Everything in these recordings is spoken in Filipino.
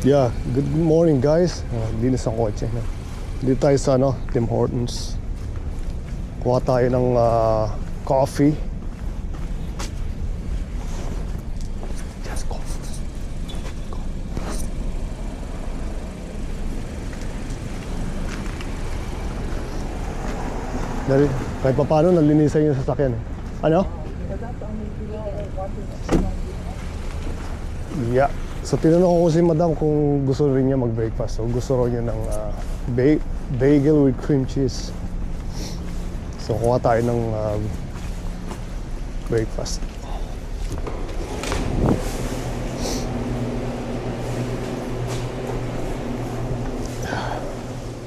Yeah, good morning guys. Linis ang kotse. Dito tayo sa Tim Hortons. Kuha tayo ng coffee. Yes, coffee. Dali, kahit pa paano nalinisan yung sasakyan. Ano? Yeah. So tinanong ko si madam kung gusto rin niya mag-breakfast. So gusto rin niya ng bagel with cream cheese. So kuha tayo ng breakfast.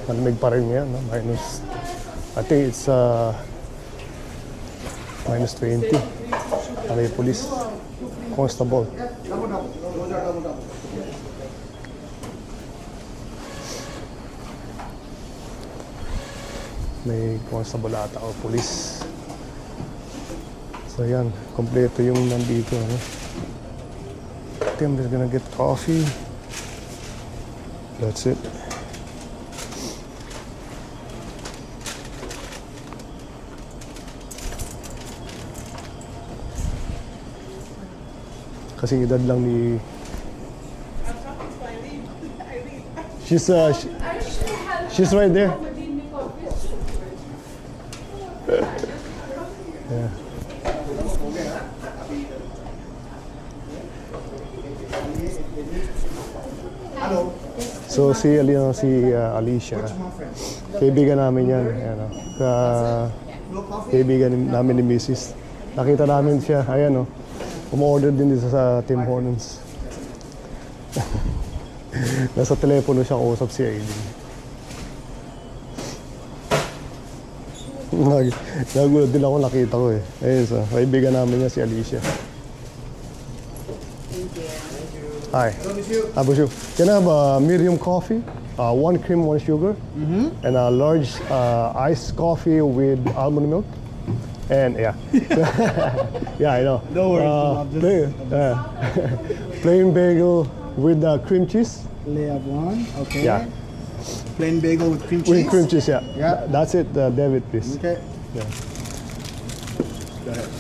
Malamig pa rin yan, no? I think it's minus 20. May police constable. May constable ata o police. So yan, kompleto yung nandito. Okay, I'm just gonna get coffee. That's it. Kasing edad lang ni... She's right there. Yeah. So si Alicia, kaibigan namin yan. Kaibigan namin ni Mrs. Nakita namin siya, ayan umorder din dito sa Tim Hortons. Nasa telepono siya kausap si Aileen. Nagulat din ako, nakita ko eh. Ayun, so, kaibigan namin niya si Alicia. Hi. Bonjour. Can I have a medium coffee? One cream, one sugar. And a large iced coffee with almond milk. And yeah. Yeah, I know. No worries. Plain bagel with cream cheese. Lay up one. Okay. Yeah. Plain bagel with cream cheese. With cream cheese, yeah. Yeah. That's it, David, please. Okay. Yeah. Go ahead.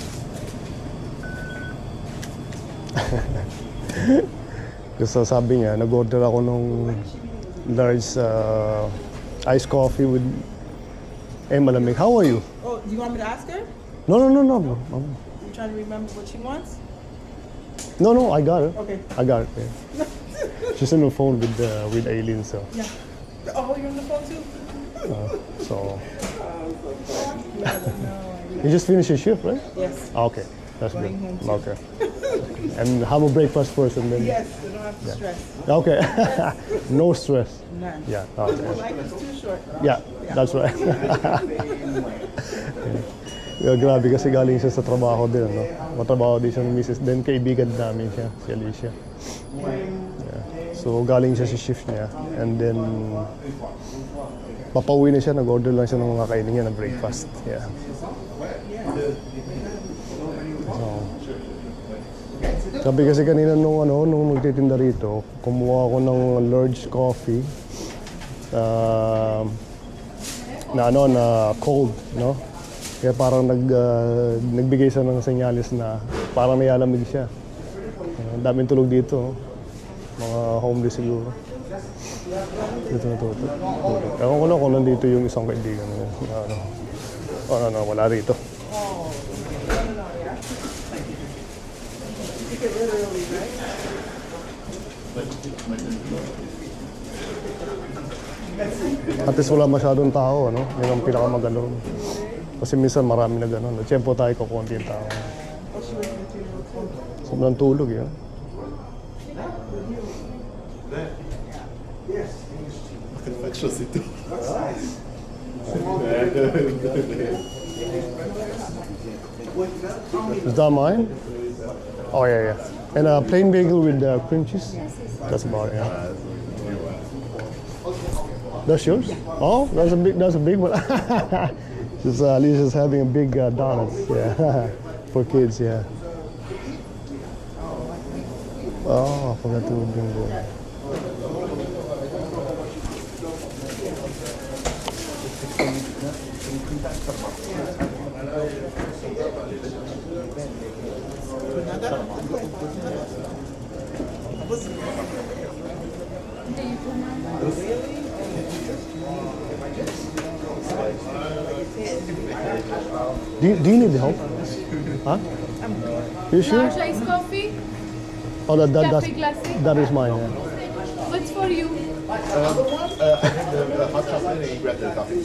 Kasi sabi niya, nag-order ako ng large iced coffee with malamig. How are you? Oh, do you want me to ask her? No. You trying to remember what she wants? No, I got it. Okay. I got it. Yeah. She's on the phone with Aileen, so. Yeah. Oh, you're on the phone too? So. No. You just finished your shift, right? Yes. Okay, that's good. Going home too. Okay. And have a breakfast first and then. Yes, you don't have to stress. Okay. No stress. None. Yeah. Okay. Life is too short. Yeah, that's right. Yeah, grabe kasi galing siya sa trabaho din, no? Matrabaho din siya ni Mrs. Then kaibigan namin siya, si Alicia. Yeah. So galing siya sa shift niya. And then papauwi na siya, nag-order lang siya ng mga kainin niya na breakfast. Yeah. So, sabi kasi kanina nung magtitinda rito, kumuha ako ng large coffee na cold, no? Kaya parang nagbigay siya ng senyales na parang nayalamig siya. Ang daming tulog dito, mga homeless siguro. Dito natutulog. Ewan ko lang kung nandito yung isang kaibigan niya. No, wala rito. At least wala masyadong tao, ano? Yun ang pinakamagalo. Kasi minsan marami na gano'n. Tiyempo tayo kukunti yung tao. Sobrang tulog yun. Is that mine? Oh yeah. And a plain bagel with cream cheese? That's about it, yeah. That's yours? Oh, that's a big one. Lisa's having a big donuts, yeah, for kids, yeah. Oh, I forgot to bring the Do you need help? Huh? You sure? Large iced coffee, Oh, cafe classic. that is mine. Yeah. What's for you? Hot chocolate and you grab the coffee.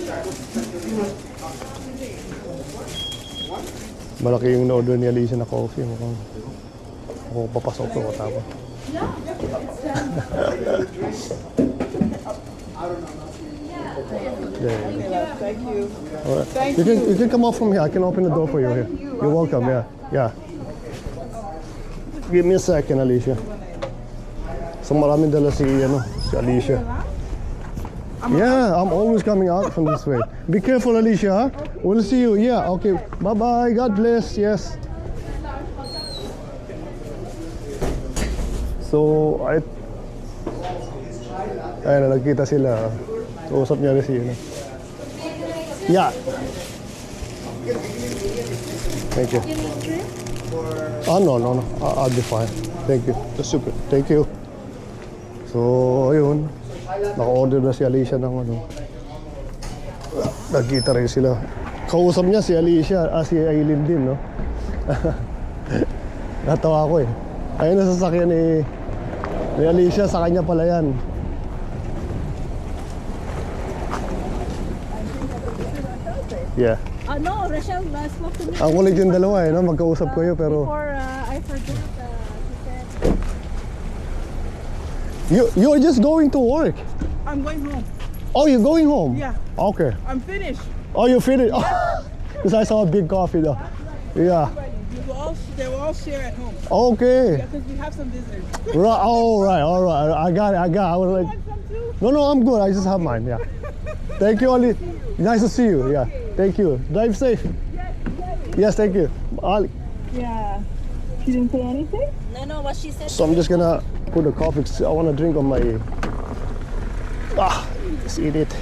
Malaki yung na-order ni Alicia na coffee. Mukhang papasok ko tapos. Yeah. Thank you. All right. You can come out from here. I can open the door for you here. You're welcome. Yeah. Give me a second, Alicia. So maraming dala si Alicia. Yeah, I'm always coming out from this way. Be careful, Alicia. Huh? We'll see you. Yeah. Okay. Bye bye. God bless. Yes. So ayun na, nagkita sila. Usap niya rin si Yeah. Thank you. No. I'll be fine. Thank you. That's super. Thank you. So, ayun. Naka-order na si Alicia ng nagkita rin sila. Kausap niya si Alicia, si Aileen din, no? Natawa ko eh. Ayun na sasakyan ni Alicia, sa kanya pala yan. Yeah. No, Rachel spoke to me Ang kulit yung dalawa eh, no? Magkausap kayo pero... before I forgot. She said, You're just going to work? I'm going home. Oh, you're going home? Yeah. Okay. I'm finished. Oh, you finished? Because I saw a big coffee though. Yeah. They will all share at home. Okay. Because we have some visitors. Right. Oh, right. All right. I got it. I was like... Want some too? No, I'm good. I just have mine. Yeah. Thank you, Ali. Nice to see you. Yeah. Thank you. Drive safe. Yes, thank you. Ali. Yeah. She didn't say anything? no, what she said. So I'm just gonna put the coffee. I want to drink on my... Just eat it.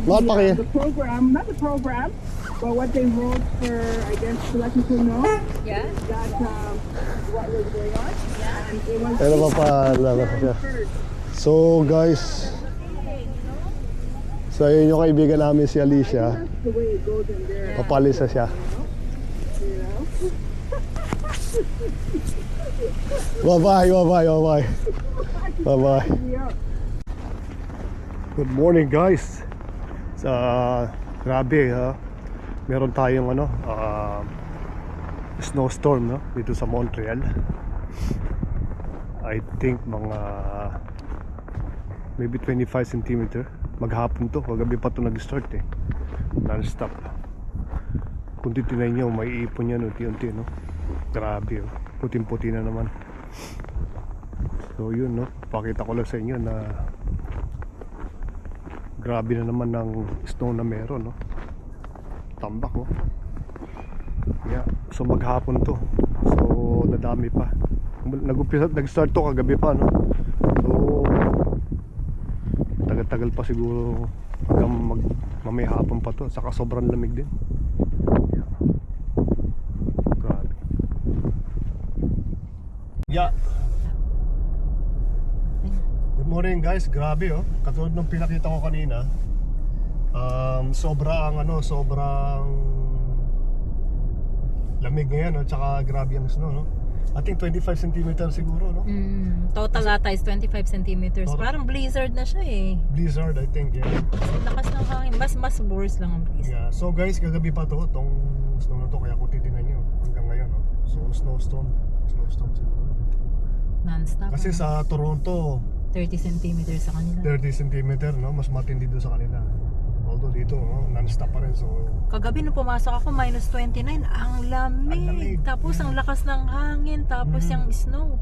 Lahat pa kayo. The program, not the program, but what they wrote for, I guess, to let people know Yeah. that what was going on. Yeah. And it was Pero papalabas siya. So guys, so yun yung kaibigan namin si Alicia. the way it goes in there. Papalisa siya. You know? Bye-bye. Bye-bye. Yeah. Good morning guys. Grabe ha. Meron tayong snowstorm no dito sa Montreal. I think mga maybe 25 cm. Maghapon to, kagabi pa to nag-start eh. Non-stop. Kung titignan nyo, may ipon yan unti-unti no. Grabe oh. Puting-puti na naman. So yun no, pakita ko lang sa inyo na grabe na naman ng snow na meron no. Tambak no. Yeah, so maghapon to. So nadami pa. Nag-start to kagabi pa no. So tagal-tagal pa siguro hanggang mamaya hapon pa to. Saka sobrang lamig din. Yeah. Grabe. Yeah. Good morning guys, grabe oh. Katulad nung pinakita ko kanina, sobrang lamig ngayon, at saka grabe ang snow no. I think 25 centimeter siguro, no? Total ata is 25 centimeters. Total. Parang blizzard na siya eh. Blizzard, I think, yeah. Ang lakas ng hangin. Mas worse lang ang blizzard. Yeah. So guys, kagabi pa to, tong snow na to, kaya kung titignan nyo hanggang ngayon, no? So snowstorm siguro. Non-stop. Kasi sa Toronto, 30 centimeters sa kanila. 30 centimeter, no? Mas matindi doon sa kanila. Although dito, no? Non-stop pa rin, so... Kagabi nung pumasok ako, minus 29. Ang lamig. Ang lamig. Tapos ang lakas ng hangin. Tapos yung snow.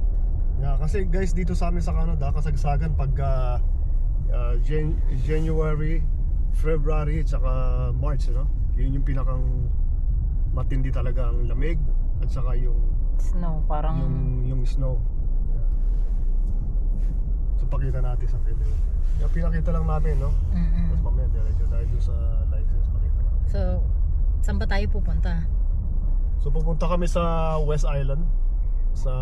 Yeah, kasi guys, dito sa amin sa Canada, kasagsagan pagka January, February, at saka March, no? Yun yung pinakang matindi talaga ang lamig at saka yung Snow, parang... yung snow. Yeah. So pakita natin sa video. Yung pinakita lang namin, no? Tapos mamaya diretso tayo doon sa license, pakita natin. So, saan ba tayo pupunta? So pupunta kami sa West Island, sa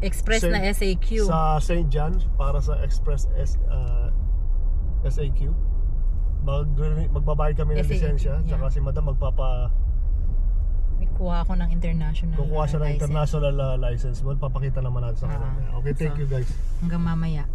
Express na SAQ. sa St. John's para sa Express SAQ. Magbabayad kami ng SAQ, lisensya, tsaka yeah. si Madam May kuha ako ng international kukuha siya ng license. international license. Well, papakita naman natin sa kanila. Okay, thank you guys. Hanggang mamaya.